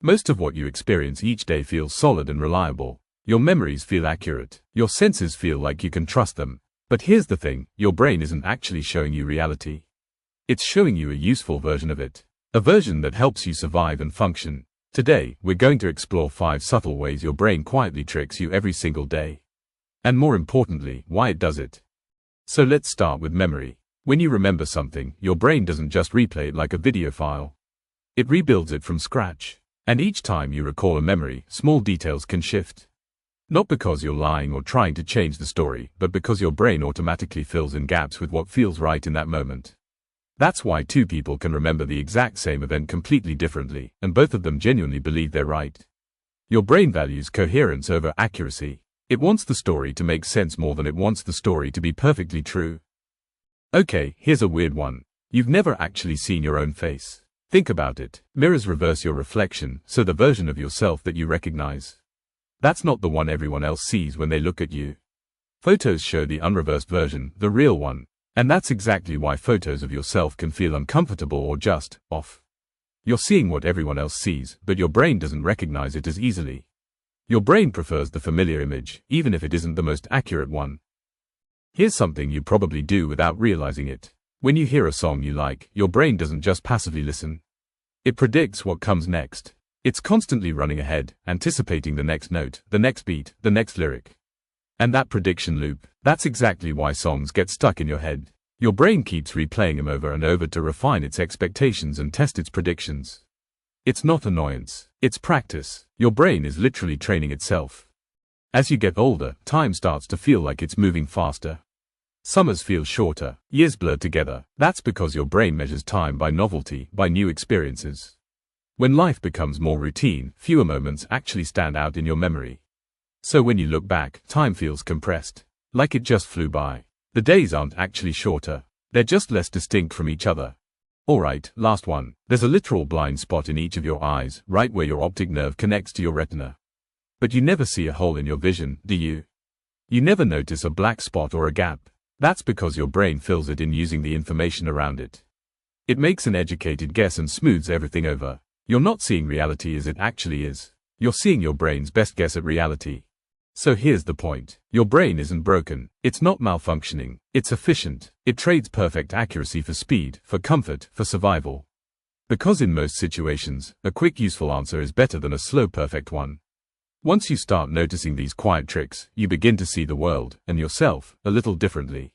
Most of what you experience each day feels solid and reliable. Your memories feel accurate. Your senses feel like you can trust them. But here's the thing, your brain isn't actually showing you reality. It's showing you a useful version of it. A version that helps you survive and function. Today, we're going to explore 5 subtle ways your brain quietly tricks you every single day. And more importantly, why it does it. So let's start with memory. When you remember something, your brain doesn't just replay it like a video file. It rebuilds it from scratch. And each time you recall a memory, small details can shift. Not because you're lying or trying to change the story, but because your brain automatically fills in gaps with what feels right in that moment. That's why 2 people can remember the exact same event completely differently, and both of them genuinely believe they're right. Your brain values coherence over accuracy. It wants the story to make sense more than it wants the story to be perfectly true. Okay, here's a weird one. You've never actually seen your own face. Think about it. Mirrors reverse your reflection, so the version of yourself that you recognize. That's not the one everyone else sees when they look at you. Photos show the unreversed version, the real one. And that's exactly why photos of yourself can feel uncomfortable or just off. You're seeing what everyone else sees, but your brain doesn't recognize it as easily. Your brain prefers the familiar image, even if it isn't the most accurate one. Here's something you probably do without realizing it. When you hear a song you like, your brain doesn't just passively listen. It predicts what comes next. It's constantly running ahead, anticipating the next note, the next beat, the next lyric. And that prediction loop, that's exactly why songs get stuck in your head. Your brain keeps replaying them over and over to refine its expectations and test its predictions. It's not annoyance, it's practice. Your brain is literally training itself. As you get older, time starts to feel like it's moving faster. Summers feel shorter, years blur together. That's because your brain measures time by novelty, by new experiences. When life becomes more routine, fewer moments actually stand out in your memory. So when you look back, time feels compressed, like it just flew by. The days aren't actually shorter, they're just less distinct from each other. Alright, last one. There's a literal blind spot in each of your eyes, right where your optic nerve connects to your retina. But you never see a hole in your vision, do you? You never notice a black spot or a gap. That's because your brain fills it in using the information around it. It makes an educated guess and smooths everything over. You're not seeing reality as it actually is. You're seeing your brain's best guess at reality. So here's the point. Your brain isn't broken. It's not malfunctioning. It's efficient. It trades perfect accuracy for speed, for comfort, for survival. Because in most situations, a quick useful answer is better than a slow perfect one. Once you start noticing these quiet tricks, you begin to see the world, and yourself, a little differently.